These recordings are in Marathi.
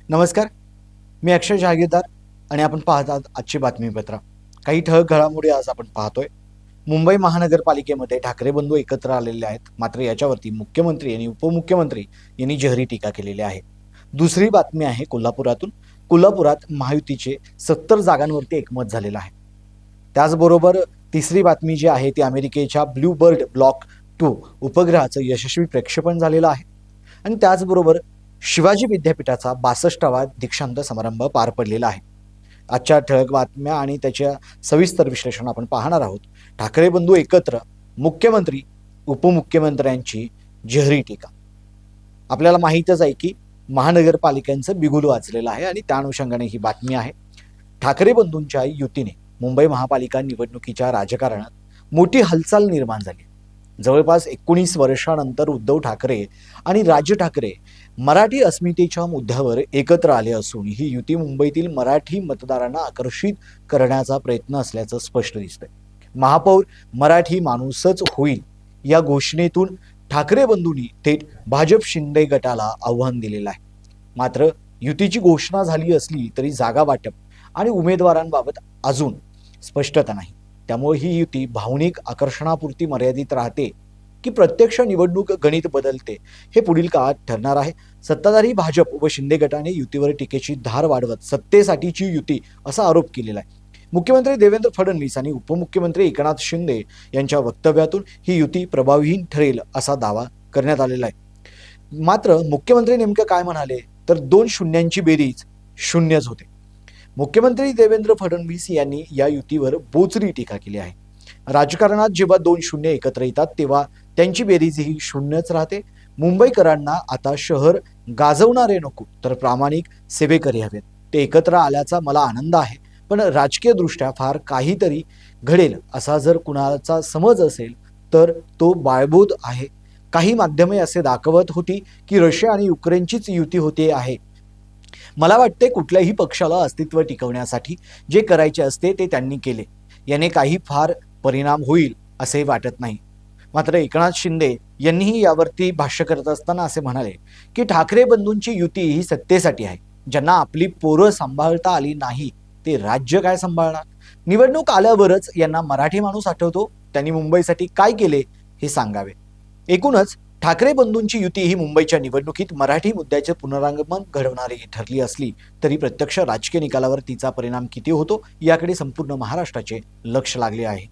नमस्कार, मी अक्षय जहागीरदार आणि आपण पाहत आहात आजची बातमीपत्र. काही ठळक घडामोडी आज आपण पाहतोय. मुंबई महानगरपालिकेमध्ये ठाकरे बंधू एकत्र आलेले आहेत. मात्र याच्यावरती मुख्यमंत्री आणि उपमुख्यमंत्री यांनी जहरी टीका केलेली आहे. दुसरी बातमी आहे कोल्हापुरातून. कोल्हापुरात महायुतीचे 70 जागांवरती एकमत झालेलं आहे. त्याचबरोबर तिसरी बातमी जी आहे ती अमेरिकेच्या ब्लूबर्ड ब्लॉक 2 उपग्रहाचं यशस्वी प्रक्षेपण झालेलं आहे. आणि त्याचबरोबर शिवाजी विद्यापीठाचा 62वा दीक्षांत समारंभ पार पडलेला आहे. आजच्या ठळक बातम्या आणि त्याच्या सविस्तर विश्लेषण आपण पाहणार आहोत. ठाकरे बंधू एकत्र, मुख्यमंत्री उपमुख्यमंत्र्यांची जहरी टीका. आपल्याला माहीतच आहे की महानगरपालिकांचं बिगुल वाजलेलं आहे आणि त्या अनुषंगाने ही बातमी आहे. ठाकरे बंधूंच्या युतीने मुंबई महापालिका निवडणुकीच्या राजकारणात मोठी हालचाल निर्माण झाली. जवळपास 19 वर्षानंतर उद्धव ठाकरे आणि राज ठाकरे मराठी अस्मितेच्या मुद्द्यावर एकत्र आले असून ही युती मुंबईतील मराठी मतदारांना आकर्षित करण्याचा प्रयत्न असल्याचं स्पष्ट दिसतंय. महापौर मराठी माणूसच होईल या घोषणेतून ठाकरे बंधूंनी थेट भाजप शिंदे गटाला आव्हान दिलेलं आहे. मात्र युतीची घोषणा झाली असली तरी जागा वाटप आणि उमेदवारांबाबत अजून स्पष्टता नाही. त्यामुळे ही युती भावनिक आकर्षणापुरती मर्यादित राहते की प्रत्यक्ष निवडणूक गणित बदलते हे पुढील काळात ठरणार आहे. सत्ताधारी भाजप व शिंदे गटाने युतीवर टीकेची धार वाढवत सत्तेसाठीची युती असा आरोप केलेला आहे. मुख्यमंत्री देवेंद्र फडणवीस आणि उपमुख्यमंत्री एकनाथ शिंदे यांच्या वक्तव्यातून ही युती प्रभावहीन ठरेल असा दावा करण्यात आलेला आहे. मात्र मुख्यमंत्री नेमकं काय म्हणाले तर 2 शून्यांची बेरीज शून्यच होते. मुख्यमंत्री देवेंद्र फडणवीस यांनी या युतीवर बोचरी टीका केली आहे. राजकारणात जेव्हा 2 शून्य एकत्र येतात तेव्हा त्यांची बेरीज ही शून्यच राहते. मुंबईकरांना आता शहर गाजवणारे नको तर प्रामाणिक सेवेकरी हवेत. ते एकत्र आल्याचा मला आनंद आहे, पण राजकीय दृष्ट्या फार काहीतरी घडेल असा जर कुणाचा समज असेल तर तो बाळबोध आहे. काही माध्यमे असे दाखवत होती की रशिया आणि युक्रेनचीच युती होते आहे. मला वाटते कुठल्याही पक्षाला अस्तित्व टिकवण्यासाठी जे करायचे असते ते त्यांनी केले. याने काही फार परिणाम होईल असे वाटत नाही. मात्र एकनाथ शिंदे यांनीही यावरती भाष्य करत असताना असे म्हणाले की ठाकरे बंधूंची युती ही सत्तेसाठी आहे. ज्यांना आपली पोरं सांभाळता आली नाही ते राज्य काय सांभाळणार. निवडणूक आल्यावरच यांना मराठी माणूस आठवतो. त्यांनी मुंबईसाठी काय केले हे सांगावे. एकूणच ठाकरे बंधूंची युती ही मुंबईच्या निवडणुकीत मराठी मुद्द्याचे पुनरागमन घडवणारी ठरली असली तरी प्रत्यक्ष राजकीय निकालावर तिचा परिणाम किती होतो याकडे संपूर्ण महाराष्ट्राचे लक्ष लागले आहे.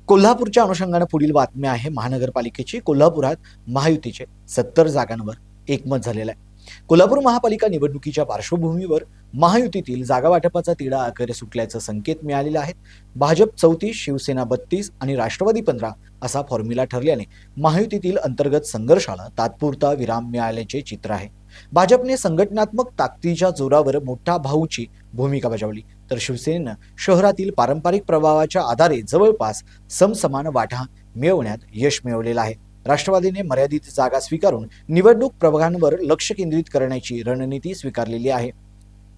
कोल्हापूरच्या अनुषंगाने पुढील बातमी आहे महानगरपालिकेची. कोल्हापुरात महायुतीचे 70 जागांवर एकमत झालेलं आहे. कोल्हापूर महापालिका निवडणुकीच्या पार्श्वभूमीवर महायुतीतील जागा वाटपाचा तिढा अखेर सुटल्याचं संकेत मिळालेले आहेत. भाजप 34, शिवसेना 32 आणि राष्ट्रवादी 15 असा फॉर्म्युला ठरल्याने महायुतीतील अंतर्गत संघर्षाला तात्पुरता विराम मिळाल्याचे चित्र आहे. भाजपने संघटनात्मक ताकदीच्या जोरावर मोठा भाऊची भूमिका बजावली तर शिवसेनेनं शहरातील पारंपरिक प्रभावाच्या आधारे जवळपास समसमान वाटा मिळवण्यात यश मिळवलेलं आहे. राष्ट्रवादीने मर्यादित जागा स्वीकारून निवडणूक प्रभागांवर लक्ष केंद्रित करण्याची रणनीती स्वीकारलेली आहे.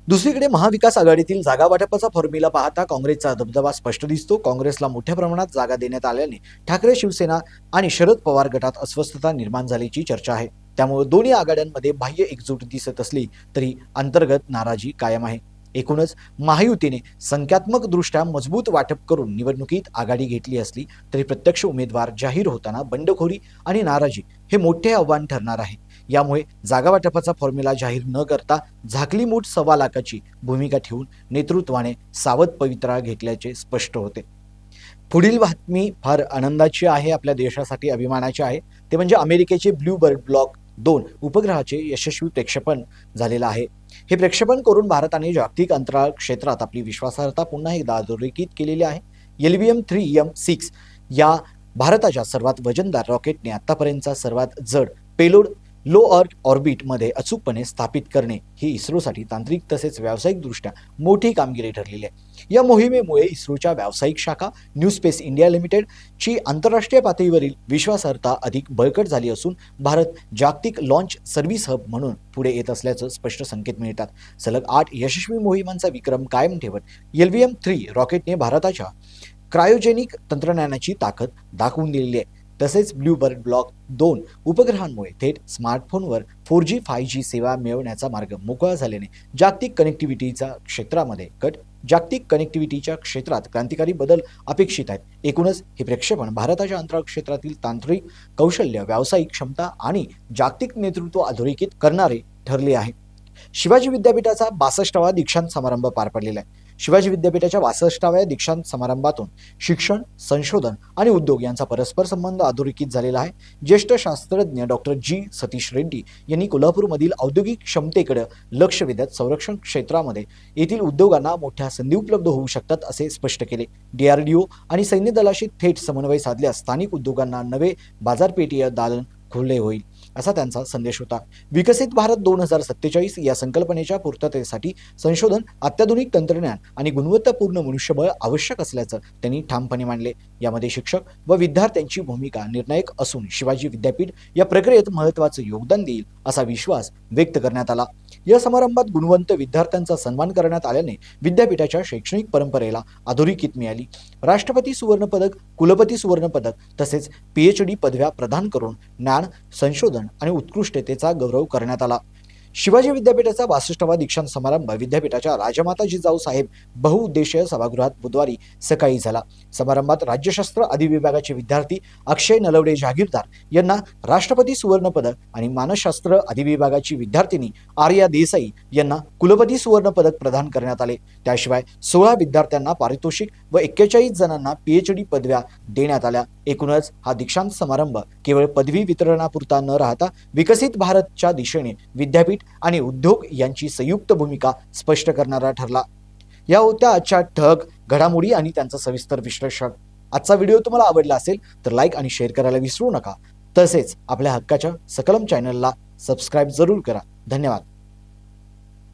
दुसरीकडे महाविकास आघाडीतील जागा वाटपाचा फॉर्म्युला पाहता काँग्रेसचा दबदबा स्पष्ट दिसतो. काँग्रेसला मोठ्या प्रमाणात जागा देण्यात आल्याने ठाकरे शिवसेना आणि शरद पवार गटात अस्वस्थता निर्माण झाल्याची चर्चा आहे. त्यामुळे दोन्ही आघाड्यांमध्ये बाह्य एकजूट दिसत असली तरी अंतर्गत नाराजी कायम आहे. एकूणच महायुतीने संख्यात्मक दृष्ट्या मजबूत वाटप करून निवडणुकीत आघाडी घेतली असली तरी प्रत्यक्ष उमेदवार जाहीर होताना बंडखोरी आणि नाराजी हे मोठे आव्हान ठरणार आहे. यामुळे जागा वाटपाचा फॉर्म्युला जाहीर न करता झाकली मूठ 1.25 लाखाची भूमिका ठेवून नेतृत्वाने सावध पवित्रा घेतल्याचे स्पष्ट होते. पुढील बातमी फार आनंदाची आहे, आपल्या देशासाठी अभिमानाची आहे. ते म्हणजे अमेरिकेचे ब्लूबर्ड ब्लॉक 2 उपग्रहाचे यशस्वी प्रक्षेपण झालेलं आहे. हे प्रक्षेपण करून भारताने जागतिक अंतराळ क्षेत्रात आपली विश्वासार्हता पुन्हा एकदा अधोरेखित केलेली आहे. LVM-3M6 या भारताच्या सर्वात वजनदार रॉकेटने आतापर्यंतचा सर्वात जड पेलोड लो अर्थ ऑर्बिटमध्ये अचूकपणे स्थापित करणे ही इस्रोसाठी तांत्रिक तसेच व्यावसायिकदृष्ट्या मोठी कामगिरी ठरलेली आहे. या मोहिमेमुळे इस्रोच्या व्यावसायिक शाखा न्यू स्पेस इंडिया लिमिटेडची आंतरराष्ट्रीय पातळीवरील विश्वासार्हता अधिक बळकट झाली असून भारत जागतिक लॉन्च सर्व्हिस हब म्हणून पुढे येत असल्याचं स्पष्ट संकेत मिळतात. सलग 8 यशस्वी मोहिमांचा विक्रम कायम ठेवत LVM-3 रॉकेटने भारताच्या क्रायोजेनिक तंत्रज्ञानाची ताकद दाखवून दिलेली आहे. तसेच ब्लूबर्ड ब्लॉक 2 उपग्रहांमुळे थेट स्मार्टफोनवर 4G 5G सेवा मिळवण्याचा मार्ग मोकळा झाल्याने जागतिक कनेक्टिव्हिटीच्या क्षेत्रात क्रांतिकारी बदल अपेक्षित आहेत. एकूणच हे प्रक्षेपण भारताच्या अंतराळ क्षेत्रातील तांत्रिक कौशल्य, व्यावसायिक क्षमता आणि जागतिक नेतृत्व अधोरेखित करणारे ठरले आहे. शिवाजी विद्यापीठाचा 62वा दीक्षांत समारंभ पार पडलेला आहे. शिवाजी विद्यापीठाच्या 62व्या दीक्षांत समारंभातून शिक्षण, संशोधन आणि उद्योग यांचा परस्पर संबंध अधोरेखित झालेला आहे. ज्येष्ठ शास्त्रज्ञ डॉक्टर जी सतीश रेड्डी यांनी कोल्हापूरमधील औद्योगिक क्षमतेकडे लक्ष वेधत संरक्षण क्षेत्रामध्ये येथील उद्योगांना मोठ्या संधी उपलब्ध होऊ शकतात असे स्पष्ट केले. DRDO आणि सैन्य दलाशी थेट समन्वय साधल्यास स्थानिक उद्योगांना नवे बाजारपेठीय दालन खुले होईल असा त्यांचा संदेश होता. विकसित भारत 2047 या संकल्पनेच्या पूर्ततेसाठी संशोधन, अत्याधुनिक तंत्रज्ञान आणि गुणवत्तापूर्ण मनुष्यबळ आवश्यक असल्याचं त्यांनी ठामपणे मांडले. यामध्ये शिक्षक व विद्यार्थ्यांची भूमिका निर्णायक असून शिवाजी विद्यापीठ या प्रक्रियेत महत्त्वाचं योगदान देईल असा विश्वास व्यक्त करण्यात आला. या समारंभात गुणवंत विद्यार्थ्यांचा सन्मान करण्यात आल्याने विद्यापीठाच्या शैक्षणिक परंपरेला अधोरेखित मिळाली. राष्ट्रपती सुवर्ण पदक, कुलपती सुवर्ण पदक तसेच PhD पदव्या प्रदान करून ज्ञान, संशोधन आणि उत्कृष्टतेचा गौरव करण्यात आला. शिवाजी विद्यापीठाचा 62वा दीक्षांत समारंभ विद्यापीठाच्या राजमाता जिजाऊ साहेब बहुउद्देशीय सभागृहात बुधवारी सकाळी झाला. समारंभात राज्यशास्त्र अधिविभागाचे विद्यार्थी अक्षय नलवडे जहागीरदार यांना राष्ट्रपती सुवर्ण पदक आणि मानसशास्त्र अधिविभागाची विद्यार्थिनी आर्या देसाई यांना कुलपती सुवर्ण पदक प्रदान करण्यात आले. त्याशिवाय 16 विद्यार्थ्यांना पारितोषिक व 41 जणांना PhD पदव्या देण्यात आल्या. एकूणच हा दीक्षांत समारंभ केवळ पदवी वितरणापुरता न राहता विकसित भारतच्या दिशेने विद्यापीठ आणि उद्योग यांची संयुक्त भूमिका स्पष्ट करणारा ठरला. या होत्या आजच्या ठळक घडामोडी आणि त्यांचं सविस्तर विश्लेषण. आजचा व्हिडिओ तुम्हाला आवडला असेल तर लाईक आणि शेअर करायला विसरू नका. तसेच आपल्या हक्काच्या सकलम चॅनलला सबस्क्राईब जरूर करा. धन्यवाद.